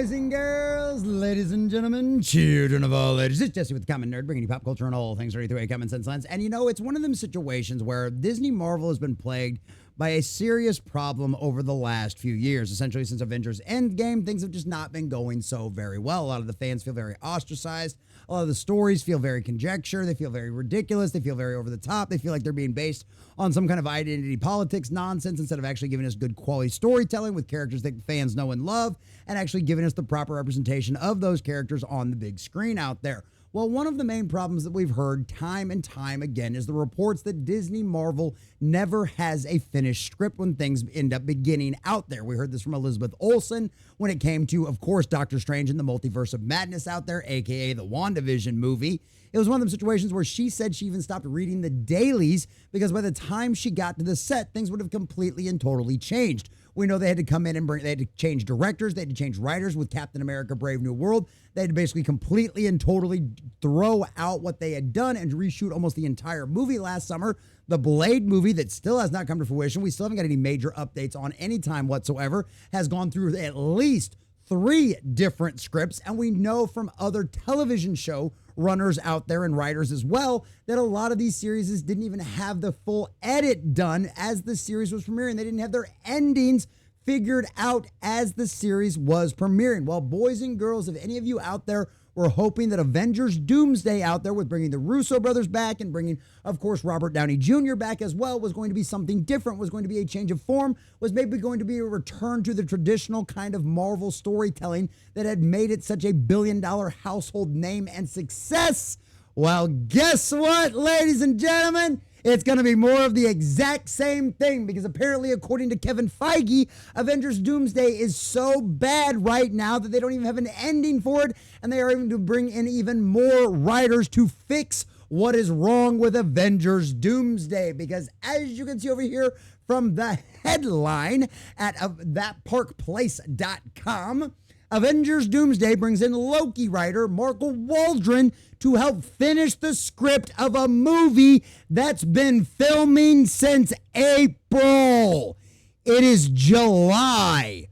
boys and girls, ladies and gentlemen, children of all ages. It's Jesse with the Common Nerd, bringing you pop culture and all things ready through a common sense lens. And you know, it's one of them situations where Disney Marvel has been plagued by a serious problem over the last few years. Essentially, since Avengers Endgame, things have just not been going so very well. A lot of the fans feel very ostracized. A lot of the stories feel very conjecture. They feel very ridiculous. They feel very over the top. They feel like they're being based on some kind of identity politics nonsense instead of actually giving us good quality storytelling with characters that fans know and love and actually giving us the proper representation of those characters on the big screen out there. Well, one of the main problems that we've heard time and time again is the reports that Disney Marvel never has a finished script when things end up beginning out there. We heard this from Elizabeth Olsen when it came to, of course, Doctor Strange and the Multiverse of Madness out there, aka the WandaVision movie. It was one of them situations where she said she even stopped reading the dailies because by the time she got to the set, things would have completely and totally changed. We know they had to come in and they had to change directors. They had to change writers with Captain America Brave New World. They had to basically completely and totally throw out what they had done and reshoot almost the entire movie last summer. The Blade movie that still has not come to fruition. We still haven't got any major updates on any time whatsoever. Has gone through at least 3 different scripts. And we know from other television show runners out there and writers as well that a lot of these series didn't even have the full edit done as the series was premiering. They didn't have their endings figured out as the series was premiering. Well, boys and girls, if any of you out there were hoping that Avengers Doomsday out there with bringing the Russo brothers back and bringing, of course, Robert Downey Jr. back as well was going to be something different, was going to be a change of form, was maybe going to be a return to the traditional kind of Marvel storytelling that had made it such a billion-dollar household name and success. Well, guess what, ladies and gentlemen? It's going to be more of the exact same thing because apparently, according to Kevin Feige, Avengers Doomsday is so bad right now that they don't even have an ending for it, and they are even to bring in even more writers to fix what is wrong with Avengers Doomsday. Because as you can see over here from the headline at thatparkplace.com, Avengers Doomsday brings in Loki writer Marco Waldron to help finish the script of a movie that's been filming since April. It is July.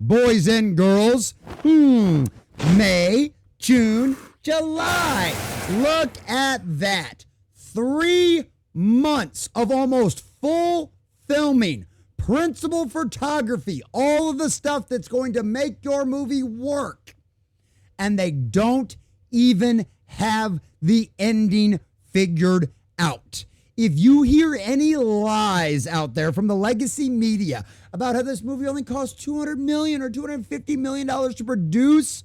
Boys and girls, May, June, July. Look at that. 3 months of almost full filming. Principal photography, all of the stuff that's going to make your movie work. And they don't even have the ending figured out. If you hear any lies out there from the legacy media about how this movie only cost $200 million or $250 million to produce,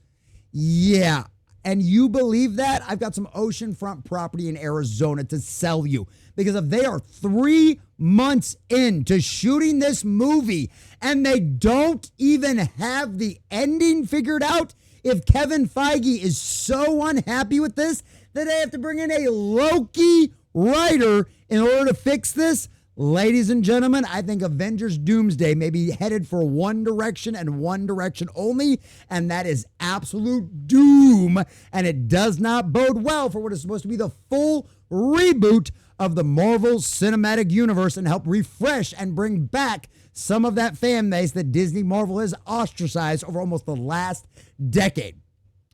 yeah, and you believe that, I've got some oceanfront property in Arizona to sell you. Because if they are 3 months into shooting this movie and they don't even have the ending figured out, if Kevin Feige is so unhappy with this that they have to bring in a Loki writer in order to fix this, ladies and gentlemen, I think Avengers Doomsday may be headed for one direction and one direction only, and that is absolute doom. And it does not bode well for what is supposed to be the full reboot of the Marvel Cinematic Universe and help refresh and bring back some of that fan base that Disney Marvel has ostracized over almost the last decade.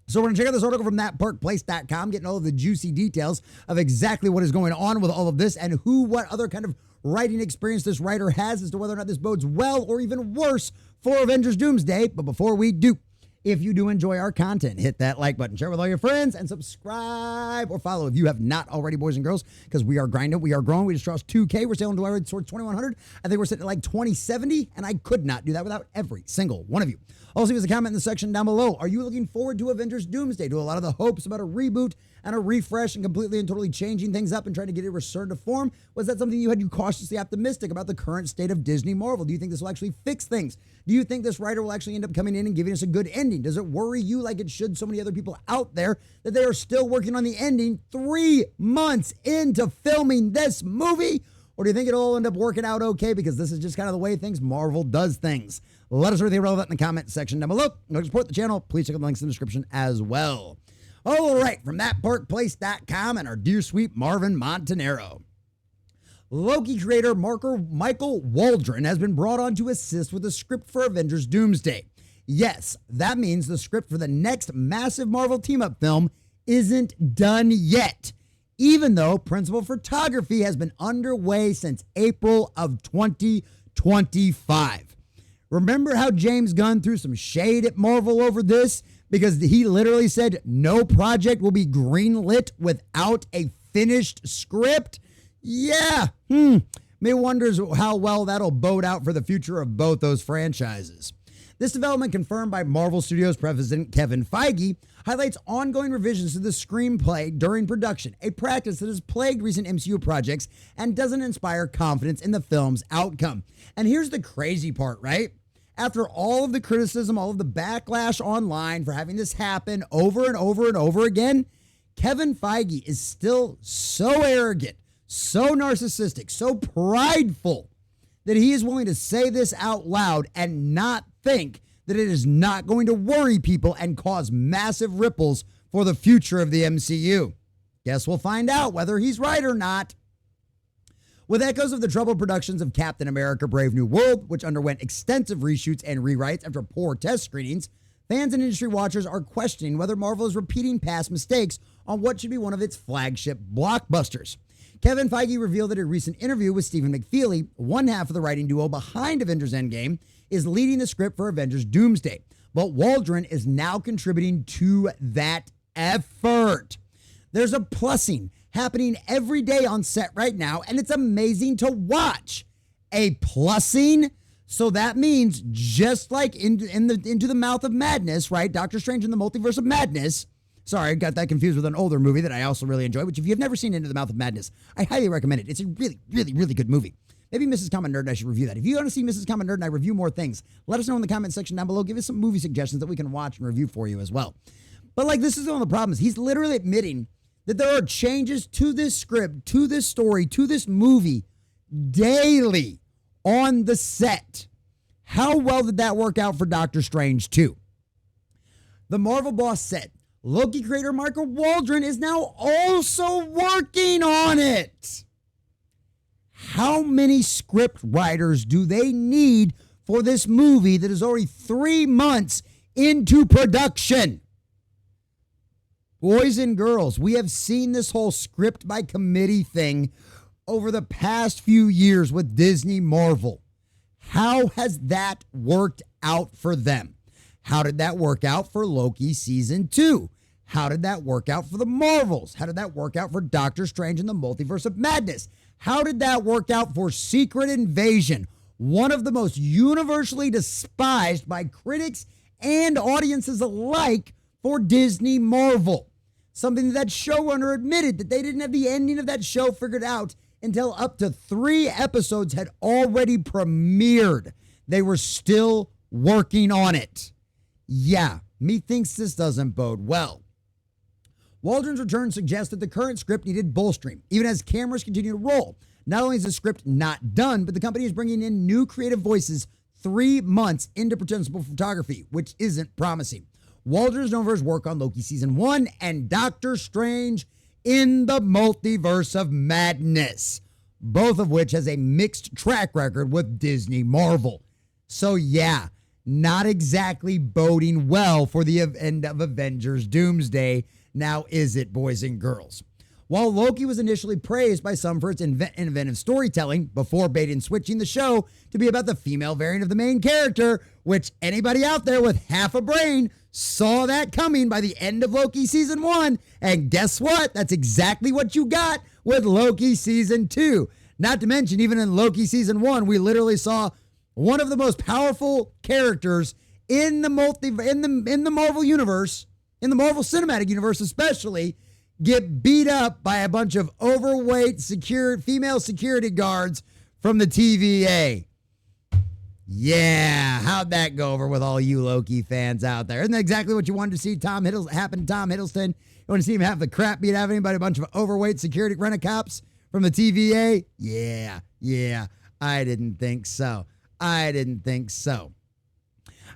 So we're going to check out this article from thatparkplace.com, getting all of the juicy details of exactly what is going on with all of this and what other kind of writing experience this writer has as to whether or not this bodes well or even worse for Avengers Doomsday. But before we do, if you do enjoy our content, hit that like button, share with all your friends, and subscribe or follow if you have not already, boys and girls, because we are grinding, we are growing. We just crossed 2K. We're sailing towards 2,100. I think we're sitting at like 2070, and I could not do that without every single one of you. Also, leave us a comment in the section down below. Are you looking forward to Avengers Doomsday? Do a lot of the hopes about a reboot and a refresh and completely and totally changing things up and trying to get it returned to form? Was that something you had you cautiously optimistic about the current state of Disney Marvel? Do you think this will actually fix things? Do you think this writer will actually end up coming in and giving us a good ending? Does it worry you like it should so many other people out there that they are still working on the ending 3 months into filming this movie? Or do you think it'll all end up working out okay because this is just kind of the way Marvel does things? Let us know anything relevant in the comment section down below. To support the channel, please check out the links in the description as well. All right, from thatparkplace.com and our dear sweet Marvin Montanaro. Loki creator Michael Waldron has been brought on to assist with the script for Avengers Doomsday. Yes, that means the script for the next massive Marvel team-up film isn't done yet, even though principal photography has been underway since April of 2025. Remember how James Gunn threw some shade at Marvel over this? Because he literally said no project will be greenlit without a finished script? Yeah, me wonders how well that'll bode out for the future of both those franchises. This development, confirmed by Marvel Studios president Kevin Feige, highlights ongoing revisions to the screenplay during production, a practice that has plagued recent MCU projects and doesn't inspire confidence in the film's outcome. And here's the crazy part, right? After all of the criticism, all of the backlash online for having this happen over and over and over again, Kevin Feige is still so arrogant, so narcissistic, so prideful that he is willing to say this out loud and not think that it is not going to worry people and cause massive ripples for the future of the MCU. Guess we'll find out whether he's right or not. With echoes of the troubled productions of Captain America: Brave New World, which underwent extensive reshoots and rewrites after poor test screenings, fans and industry watchers are questioning whether Marvel is repeating past mistakes on what should be one of its flagship blockbusters. Kevin Feige revealed in a recent interview with Stephen McFeely, one half of the writing duo behind Avengers Endgame, is leading the script for Avengers Doomsday, but Waldron is now contributing to that effort. There's a plussing happening every day on set right now, and it's amazing to watch. A plussing? So that means just like Into the Mouth of Madness, right? Doctor Strange in the Multiverse of Madness. Sorry, I got that confused with an older movie that I also really enjoy, which if you've never seen Into the Mouth of Madness, I highly recommend it. It's a really, really, really good movie. Maybe Mrs. Common Nerd and I should review that. If you want to see Mrs. Common Nerd and I review more things, let us know in the comment section down below. Give us some movie suggestions that we can watch and review for you as well. But like, this is one of the problems. He's literally admitting that there are changes to this script, to this story, to this movie daily on the set. How well did that work out for Doctor Strange 2? The Marvel boss said, Loki creator Michael Waldron is now also working on it. How many script writers do they need for this movie that is already 3 months into production? Boys and girls, we have seen this whole script by committee thing over the past few years with Disney Marvel. How has that worked out for them? How did that work out for Loki season 2? How did that work out for the Marvels? How did that work out for Doctor Strange in the Multiverse of Madness? How did that work out for Secret Invasion, one of the most universally despised by critics and audiences alike for Disney Marvel? Something that showrunner admitted that they didn't have the ending of that show figured out until up to 3 episodes had already premiered. They were still working on it. Yeah, methinks this doesn't bode well. Waldron's return suggests that the current script needed bolstering, even as cameras continue to roll. Not only is the script not done, but the company is bringing in new creative voices 3 months into principal photography, which isn't promising. Waldron is known for his work on Loki season 1 and Doctor Strange in the Multiverse of Madness, both of which has a mixed track record with Disney Marvel. So yeah, not exactly boding well for the end of Avengers Doomsday. Now is it, boys and girls? While Loki was initially praised by some for its inventive storytelling before bait and switching the show to be about the female variant of the main character, which anybody out there with half a brain saw that coming by the end of Loki season 1. And guess what? That's exactly what you got with Loki season 2. Not to mention, even in Loki season 1, we literally saw one of the most powerful characters in the Marvel universe, in the Marvel Cinematic Universe especially, get beat up by a bunch of overweight female security guards from the TVA. Yeah, how'd that go over with all you Loki fans out there? Isn't that exactly what you wanted to see happen to Tom Hiddleston? You want to see him have the crap beat out of anybody, a bunch of overweight security rent-a-cops from the TVA? Yeah, I didn't think so.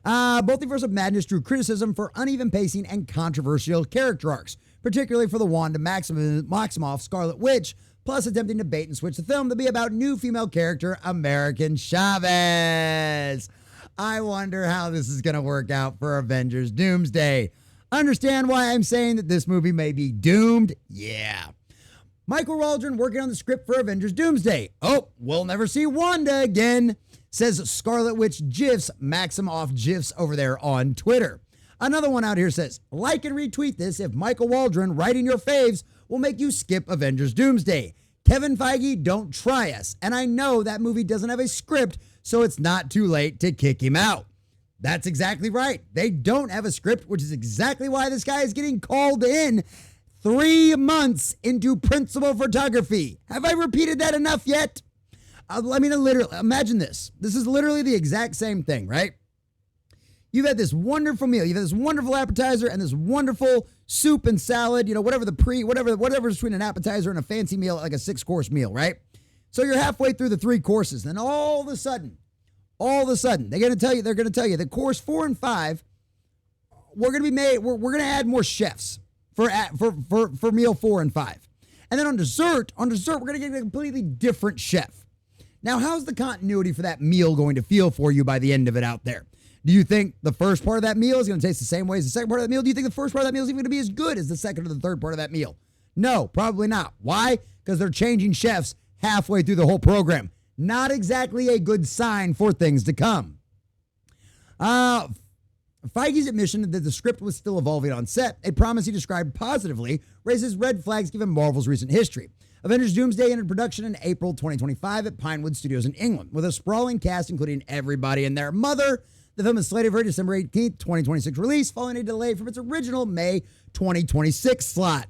Multiverse of Madness drew criticism for uneven pacing and controversial character arcs, particularly for the Wanda Maximoff Scarlet Witch, plus attempting to bait and switch the film to be about new female character American Chavez. I wonder how this is going to work out for Avengers Doomsday. Understand why I'm saying that this movie may be doomed? Yeah. Michael Waldron working on the script for Avengers Doomsday. Oh, we'll never see Wanda again, says Scarlet Witch GIFs, Maxim off GIFs over there on Twitter. Another one out here says, like and retweet this if Michael Waldron writing your faves will make you skip Avengers Doomsday. Kevin Feige, don't try us. And I know that movie doesn't have a script, so it's not too late to kick him out. That's exactly right. They don't have a script, which is exactly why this guy is getting called in 3 months into principal photography. Have I repeated that enough yet? Literally, imagine this. This is literally the exact same thing, right? You've had this wonderful meal. You've had this wonderful appetizer and this wonderful soup and salad, whatever's between an appetizer and a fancy meal, like a 6-course meal, right? So you're halfway through the 3 courses. Then all of a sudden, they're going to tell you that course 4 and 5, we're going to add more chefs for meal 4 and 5. And then on dessert, we're going to get a completely different chef. Now, how's the continuity for that meal going to feel for you by the end of it out there? Do you think the first part of that meal is going to taste the same way as the second part of that meal? Do you think the first part of that meal is even going to be as good as the second or the third part of that meal? No, probably not. Why? Because they're changing chefs halfway through the whole program. Not exactly a good sign for things to come. Feige's admission that the script was still evolving on set, a promise he described positively, raises red flags given Marvel's recent history. Avengers Doomsday entered production in April 2025 at Pinewood Studios in England, with a sprawling cast including everybody and their mother. The film is slated for a December 18th, 2026 release, following a delay from its original May 2026 slot.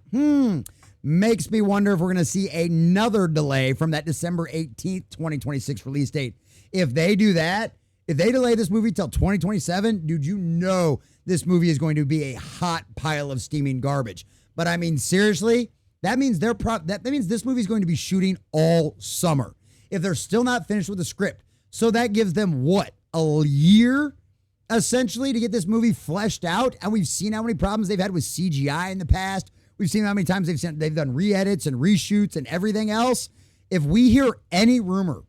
Makes me wonder if we're going to see another delay from that December 18th, 2026 release date. If they do that, if they delay this movie till 2027, dude, you know this movie is going to be a hot pile of steaming garbage. But I mean, seriously, that means that means this movie is going to be shooting all summer if they're still not finished with the script. So that gives them what? A year, essentially, to get this movie fleshed out. And we've seen how many problems they've had with CGI in the past. We've seen how many times they've done re-edits and reshoots and everything else. If we hear any rumor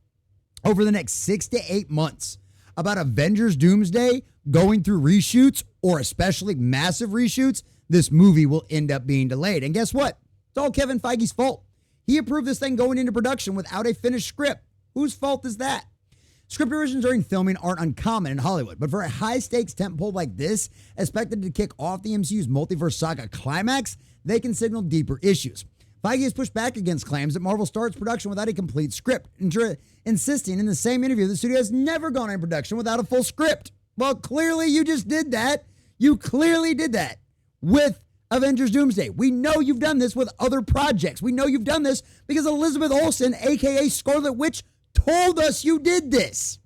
over the next 6 to 8 months about Avengers Doomsday going through reshoots, or especially massive reshoots, this movie will end up being delayed. And guess what? It's all Kevin Feige's fault. He approved this thing going into production without a finished script. Whose fault is that? Script revisions during filming aren't uncommon in Hollywood, but for a high-stakes tentpole like this, expected to kick off the MCU's multiverse saga climax, they can signal deeper issues. Feige has pushed back against claims that Marvel starts production without a complete script, insisting in the same interview the studio has never gone in production without a full script. Well, clearly you just did that. You clearly did that with Avengers Doomsday. We know you've done this with other projects. We know you've done this because Elizabeth Olsen, a.k.a. Scarlet Witch, told us you did this.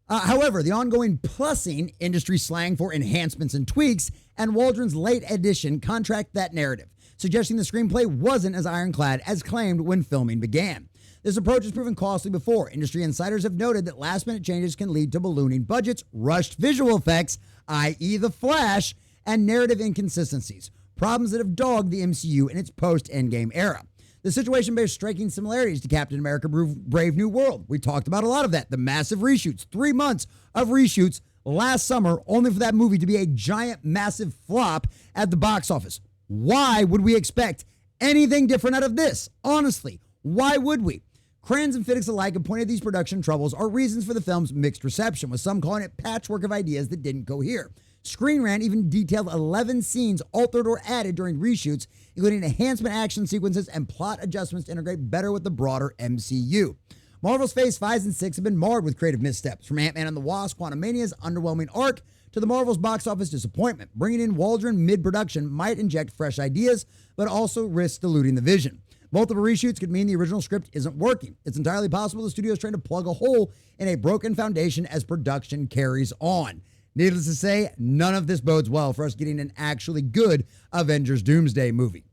However, the ongoing plussing, industry slang for enhancements and tweaks, and Waldron's late edition contract that narrative, suggesting the screenplay wasn't as ironclad as claimed when filming began. This approach has proven costly before. Industry insiders have noted that last-minute changes can lead to ballooning budgets, rushed visual effects, i.e. The Flash, and narrative inconsistencies, problems that have dogged the MCU in its post-Endgame era. The situation bears striking similarities to Captain America Brave New World. We talked about a lot of that. The massive reshoots, 3 months of reshoots last summer, only for that movie to be a giant, massive flop at the box office. Why would we expect anything different out of this? Honestly, why would we? Critics and critics alike have pointed these production troubles are reasons for the film's mixed reception, with some calling it patchwork of ideas that didn't cohere. Screen Rant even detailed 11 scenes altered or added during reshoots, including enhancement action sequences and plot adjustments to integrate better with the broader MCU. Marvel's Phase 5 and 6 have been marred with creative missteps, from Ant-Man and the Wasp: Quantumania's underwhelming arc to the Marvel's box office disappointment. Bringing in Waldron mid-production might inject fresh ideas, but also risks diluting the vision. Multiple reshoots could mean the original script isn't working. It's entirely possible the studio is trying to plug a hole in a broken foundation as production carries on. Needless to say, none of this bodes well for us getting an actually good Avengers Doomsday movie.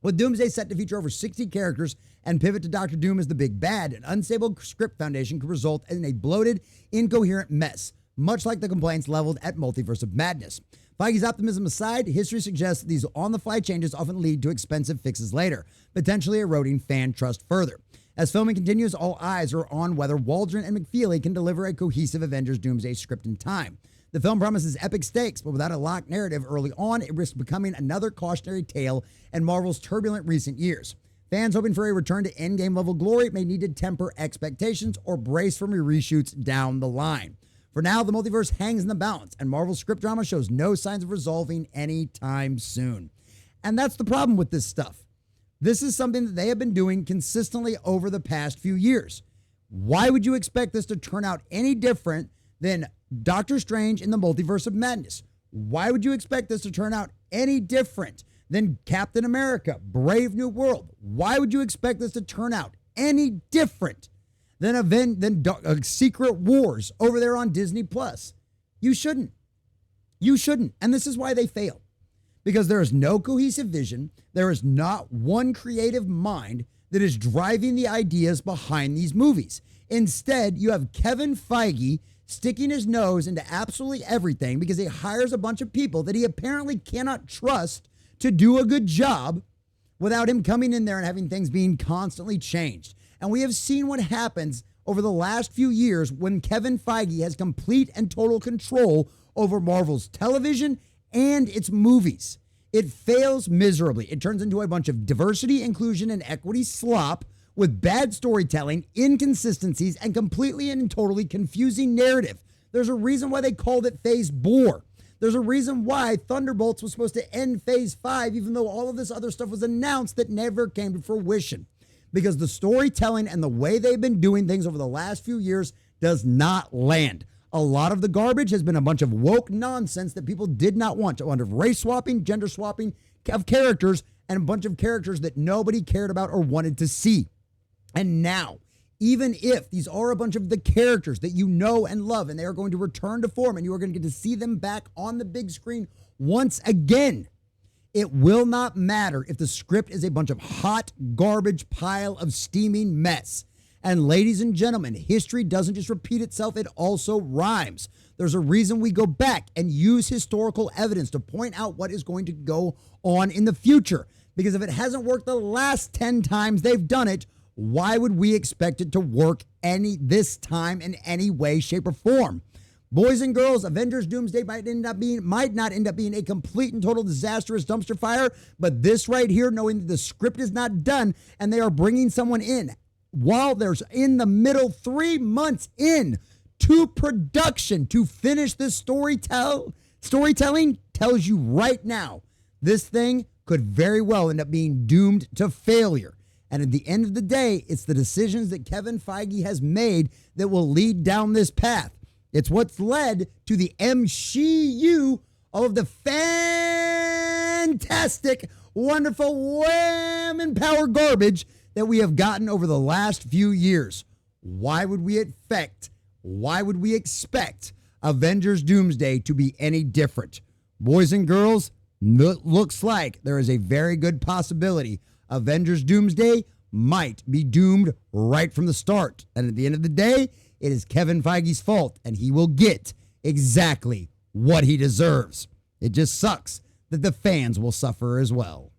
With Doomsday set to feature over 60 characters and pivot to Doctor Doom as the big bad, an unstable script foundation could result in a bloated, incoherent mess, much like the complaints leveled at Multiverse of Madness. Feige's optimism aside, history suggests that these on-the-fly changes often lead to expensive fixes later, potentially eroding fan trust further. As filming continues, all eyes are on whether Waldron and McFeely can deliver a cohesive Avengers Doomsday script in time. The film promises epic stakes, but without a locked narrative early on, it risks becoming another cautionary tale in Marvel's turbulent recent years. Fans hoping for a return to Endgame-level glory may need to temper expectations or brace for reshoots down the line. For now, the multiverse hangs in the balance, and Marvel's script drama shows no signs of resolving anytime soon. And that's the problem with this stuff. This is something that they have been doing consistently over the past few years. Why would you expect this to turn out any different than Doctor Strange in the Multiverse of Madness? Why would you expect this to turn out any different than Captain America, Brave New World? Why would you expect this to turn out any different than Secret Wars over there on Disney Plus? You shouldn't. You shouldn't. And this is why they fail. Because there is no cohesive vision. There is not one creative mind that is driving the ideas behind these movies. Instead, you have Kevin Feige sticking his nose into absolutely everything because he hires a bunch of people that he apparently cannot trust to do a good job without him coming in there and having things being constantly changed. And we have seen what happens over the last few years when Kevin Feige has complete and total control over Marvel's television and its movies. It fails miserably. It turns into a bunch of diversity, inclusion, and equity slop with bad storytelling, inconsistencies, and completely and totally confusing narrative. There's a reason why they called it Phase 4. There's a reason why Thunderbolts was supposed to end Phase 5, even though all of this other stuff was announced that never came to fruition. Because the storytelling and the way they've been doing things over the last few years does not land. A lot of the garbage has been a bunch of woke nonsense that people did not want. A bunch of race swapping, gender swapping of characters, and a bunch of characters that nobody cared about or wanted to see. And now, even if these are a bunch of the characters that you know and love, and they are going to return to form, and you are going to get to see them back on the big screen once again, it will not matter if the script is a bunch of hot garbage pile of steaming mess. And ladies and gentlemen, history doesn't just repeat itself, it also rhymes. There's a reason we go back and use historical evidence to point out what is going to go on in the future. Because if it hasn't worked the last 10 times they've done it, why would we expect it to work this time in any way, shape, or form? Boys and girls, Avengers Doomsday might not end up being a complete and total disastrous dumpster fire, but this right here, knowing that the script is not done and they are bringing someone in while there's in the middle 3 months in to production to finish this storytelling, tells you right now this thing could very well end up being doomed to failure. And at the end of the day, it's the decisions that Kevin Feige has made that will lead down this path. It's what's led to the MCU of the fantastic, wonderful, wham power garbage that we have gotten over the last few years. Why would we expect Avengers Doomsday to be any different? Boys and girls, looks like there is a very good possibility Avengers Doomsday might be doomed right from the start. And at the end of the day, it is Kevin Feige's fault, and he will get exactly what he deserves. It just sucks that the fans will suffer as well.